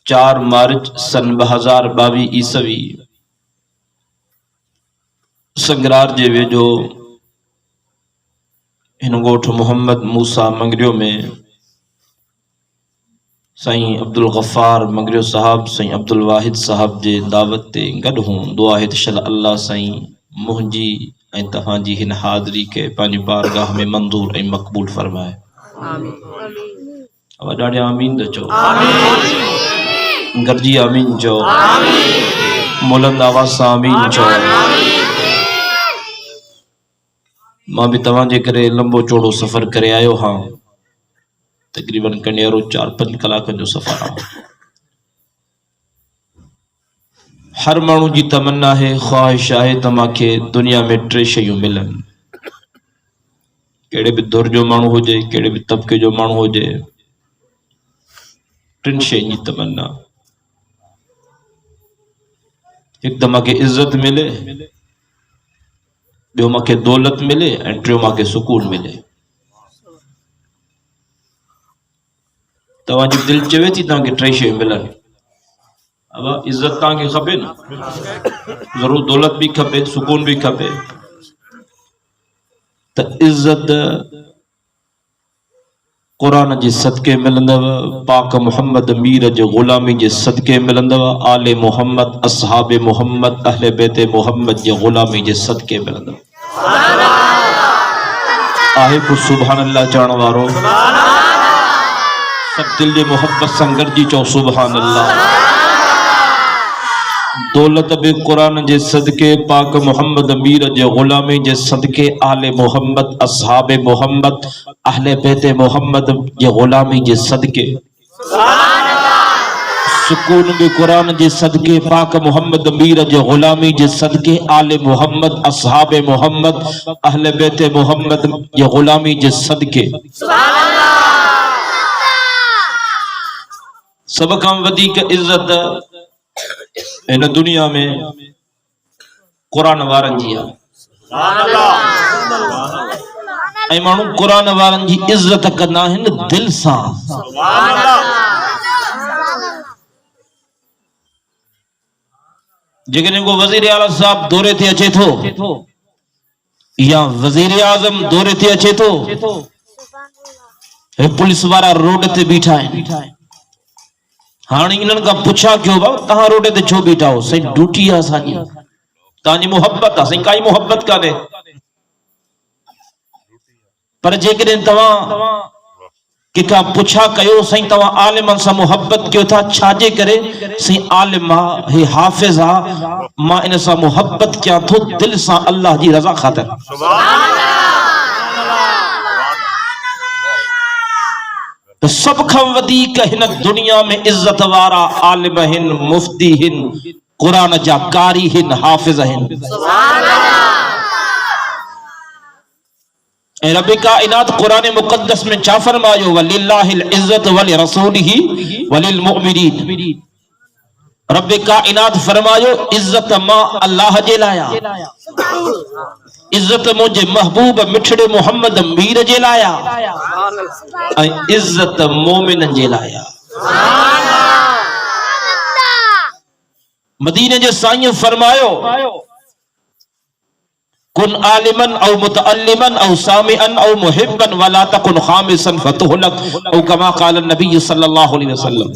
4 मार्च सन 2022 ईसवी संगरार जे वेझो हिन ॻोठ मोहम्मद मूसा मंगरियो में साईं अब्दुल गफ्फार मंगरियो साहब साईं अब्दुल वाहिद साहब जे दावत ते गॾु हूं। दुआ है त अल्लाह साईं मुंहिंजी ऐं तव्हांजी हिन हाज़री खे पंहिंजी बारगाह में मंज़ूर ऐं मक़बूल फरमाए। आवाज़ ॾाढी आमीन त चओ, गॾिजी आमीन चओ, बुलंद आवाज़ सां आमीन चओ। मां भी तव्हांजे करे लंबो चौड़ो सफ़र करे आयो हाँ, तकरीबन कन्यारो 4-5 कलाकनि जो सफ़र आहे। हर माण्हू जी तमन्ना है, ख्वाहिश आहे त मूंखे दुनिया में 3 शयूं मिलनि। कहिड़े बि दौर जो माण्हू हुजे, कहिड़े बि तबके जो माण्हू हुजे, 3 शयुनि जी तमन्ना। हिकु त मूंखे इज़त मिले, ॿियो मूंखे दौलत मिले ऐं टियों मूंखे सुकून मिले। तव्हांजी दिलि चवे थी तव्हांखे 3 शयूं मिलनि। अब इज़त तव्हांखे खपे न, ज़रूर दौलत भी खपे, सुकून भी खपे। त इज़त कुरान जे सदके मिलंदव, पाक मोहम्मद मीर जे ग़ुलामी जे सदके मिलंदव, आले मोहम्मद असहाबे मोहम्मद अहले बैत मोहम्मद जे ग़ुलामी जे सदके मिलंदव। आहे को सुभान अल्लाह चवण वारो, सब दिल जे मोहब्बत सां गॾिजी चओ सुभान अल्लाह। दौलत भी कुरान जे सदके, पाक मोहम्मद मीर जे ग़ुलामी जे सदके, आले मोहम्मद असहाबे मोहम्मद अहले बैत मोहम्मद जे ग़ुलामी जे सदके। सुकून भी कुरान जे सदके, पाक मोहम्मद मीर जे ग़ुलामी जे सदके, आले मोहम्मद असहाबे मोहम्मद अहले बैत मोहम्मद जे ग़ुलामी जे सदके। सब खां वधीक इज़त इन दुनिया में कुरान वारनि जी आहे। ऐं माण्हू कुरान वारनि जी इज़त कंदा आहिनि दिल सां। जेकॾहिं को वज़ीर आला साहब दौरे ते अचे थो या वज़ीर आज़म दौरे ते अचे थो, पुलिस वारा रोड ते बीठा आहिनि। हाँ इन्हनि खां पुछा क्यों बाबा तव्हां रोड ते छो बीठा हो? साईं ड्यूटी आहे असांजी, तव्हांजी मोहब्बत आहे। साईं काई मोहब्बत कान्हे, पर जेकॾहिं तव्हां कंहिंखां पुछा कयो साईं तव्हां आलिमनि सां मोहब्बत कयो था छाजे करे? साईं आलिम आहे, हे हाफ़िज़ आहे, मां इन सां मोहब्बत कयां थो दिल सां अल्लाह जी रज़ा ख़ातिर। तो सब खां वधीक हिन दुनिया में इज्जत वारा आलिम हिन, मुफ्ती हिन, कुरान जा कारी हिन, हाफ़िज़ हिन। ऐं रब काइनात कुरान मुक़द्दस में छा फरमायो? वलिल्लाहिल इज्जत वलि रसूलिही वलिल मुअमिनीन। रब काइनात फरमायो इज्जत मां अल्लाह जे लाइ, इज्जत मुझे महबूब मिठड़े मोहम्मद मीर जे लाइ, ऐं इज्जत मोमिनन जे लाइ। मदीने जे साईं फरमायो कुन आलिमन औ मुतअल्लिमन औ सामिअन औ मुहिब्बन वला तकुन खामिसन फतुहलक औ कमा क़ाल नबी सल्लल्लाहु अलैहि वसल्लम।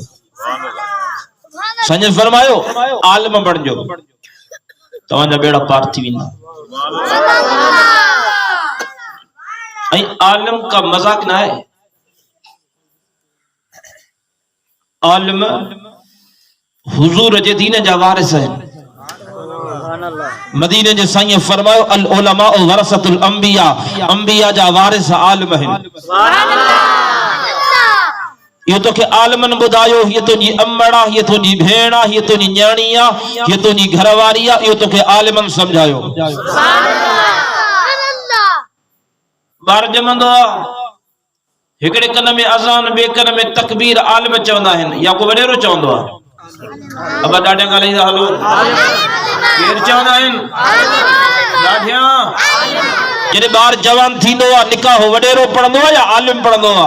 साईं फरमायो आलिम बणजो, तव्हांजा बेड़ा पार थी वेंदा। ऐं आलिम का मजाक ना है, आलिम हुजूर जे दीन जा वारिस आहिनि। मदीने जे साईं फरमायो अल उलमा वरसतुल अंबिया, अंबिया जा वारिस आलिम आहिनि। ये तो के आलमन बुधायो, ये तो नी अम्मड़ा, ये तो नी भेड़ा, ये तो नी न्याणिया, ये तो नी घरवारिया, ये तो के आलमन समझायो। बार जमंदो हिकड़े कन में अज़ान, बे कन में तकबीर आलिम चवंदा आहिनि या को वडेरो चवंदो आहे। अब ॾाढा ॻाल्हाईंदा हलो, केर चवंदा आहिनि ॾाढिया جنہیں بار جوان تھیندو آ نکاح وڈیرو پڑھندو آ یا عالم پڑھندو آ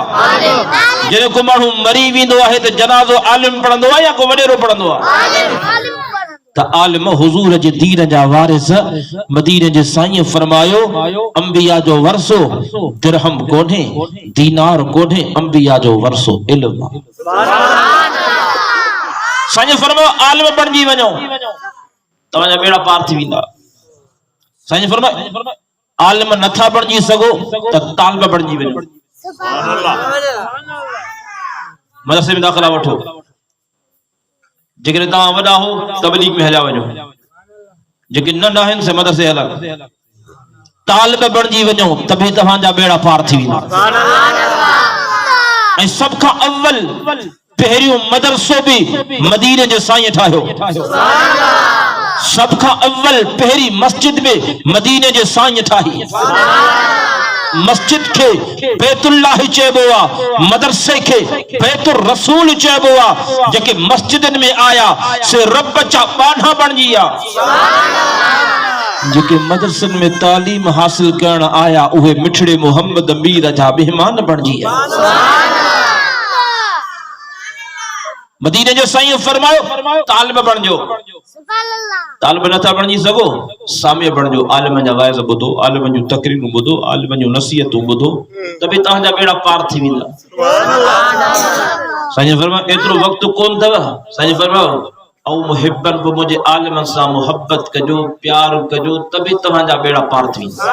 جنہیں کو مانو مری ویندو ہے تو جنازو عالم پڑھندو آ یا کو وڈیرو پڑھندو آ تا عالم حضور جے دین جا وارث مدینے جے سائیں فرمایو انبیاء جو ورثو درہم کونے دینار کونے انبیاء جو ورثو علم سائیں فرمایا عالم بنجی ونجو تمہاں بیڑا پار تھی ویندا سائیں فرمایا عالم نتھا بنجی سگو تے طالب بنجی ونجو سبحان اللہ مدرسے میں داخلہ وٹھو جیکن تاں وڈا ہو تبلیغ میں ہلا ونجو جیکن ننڈا ہن سے مدرسے ہلا طالب بنجی ونجو تبھی تہاں جا بیڑا پار تھی ویندا سبحان اللہ ऐं सब खां अव्वल पहिरियों मदरसो भी मदीने जे साईं ठाहियो सब खां अव्वल पहिरी मस्जिद में मदीने जे साईं ठाही मस्जिद के बैतुल्लाह चइबो आहे मदरसे के बैतुर रसूल चइबो आहे जेके मस्जिदन में आया से रब जा बाना बणजी आ जेके मदरसन में तालीम हासिल करण आया उहे मिठड़े मोहम्मद मीर जा मेहमान बणजी आ मदीने जो साईं फरमायो तालिब बणजो तालिब नथा बणजी सगो सामे बणजो आलिम जा वाइज़ ॿुधो आलिम जूं तकरीरूं ॿुधो आलिम जूं नसीहतूं ॿुधो तबे तव्हांजा बेड़ा पार थी वेंदा साईं फरमायो एतिरो वक़्तु कोन अथव साईं फरमायो औ मुहिब्बन को मुझे आलिमन सां मोहब्बत कजो प्यार कजो तबे तव्हांजा बेड़ा पार थी वेंदा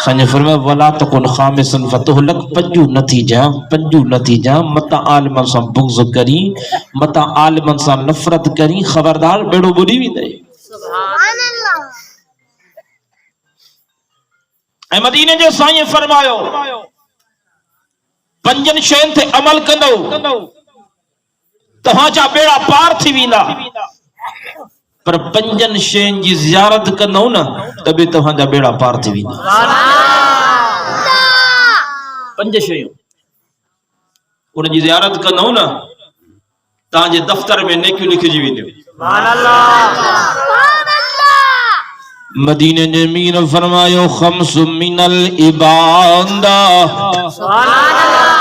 साईं फरमाया वला तकुन खामिसन फतुहलक पंजू नतीजा मता आलिमन सां बुग़्ज़ करी मता आलिमन सां नफ़रत करी खबरदार बेड़ो बुरी वेंदे सुभान अल्लाह ऐं मदीने जे साईं फरमायो पंजन शयुनि ते अमल कंदो तव्हांजा बेड़ा पार थी वेंदा पर पंजन शयुनि जी ज़ियारत कंदो न तबे तव्हांजा बेड़ा पार थी वेंदा पंज शयूं उन जी ज़ियारत कंदो न तव्हांजे दफ़्तर में नेकियूं लिखिजी वेंदियूं सुभान अल्लाह मदीने जे मीर फरमायो खम्स मिनल इबादा सुभान अल्लाह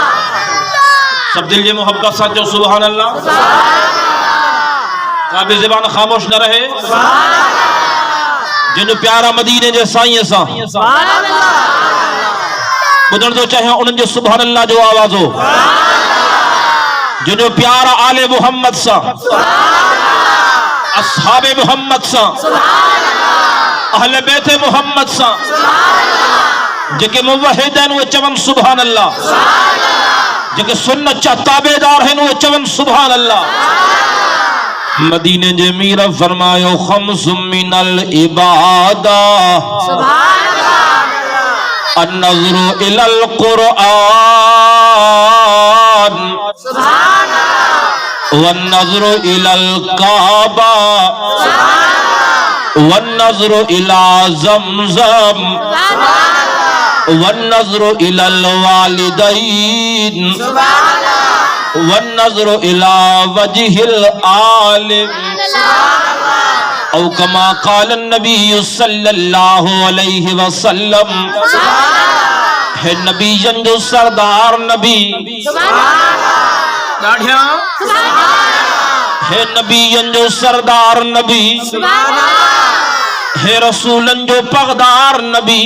सब दिल जे मोहब्बत सां चओ सुभान अल्लाह काबे ज़बान खामोश न रहे जिन प्यारा मदीने जे साईं सां सुभान अल्लाह बुधण तो चाहे उन्हनि जो सुभान अल्लाह जो आवाज़ हो जिन प्यारा आले मोहम्मद सां असहाबे मोहम्मद सां अहले बैते मोहम्मद सां जेके मुवहिद आहिनि उहे चवनि सुभान अल्लाह जेके सुन्नत जा ताबेदार आहिनि उहे चवनि सुभान अल्लाह मदीने जे मीर फरमायो खम्स मिनल इबादा सुभान अल्लाह अन्नज़्रु इलल कुरआन सुभान अल्लाह वन्नज़्रु इलल काबा सुभान अल्लाह वन्नज़्रु इला ज़मज़म सुभान अल्लाह वन्नज़्रु इलल वालिदैन सुभान अल्लाह वन्नज़्रु इला वजहिल आलिम औ कमा क़ाल नबी सल्लल्लाहु अलैहि वसल्लम है नबीयन जो सरदार नबी दाढ़िया है नबीयन जो सरदार नबी है रसूलन जो पगदार नबी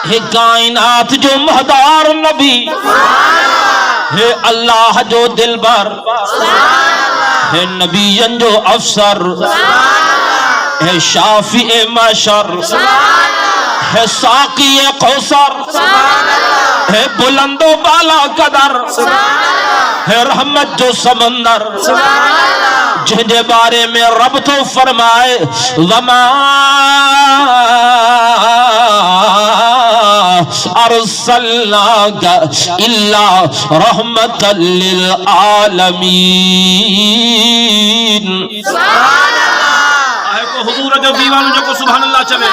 है कायनात जो महदार नबी है अल्लाह जो दिलबर है नबीयन जो अफसर है शाफी मशर है साकी कौसर है बुलंदो बाला कदर है रहमत जो समंदर जिनके बारे में रब तो फरमाए वमा अरसलनाका इल्ला रहमतल लिल आलमीन सुभान अल्लाह। आहे को हुजूर जो दीवानो जो को सुभान अल्लाह चवे।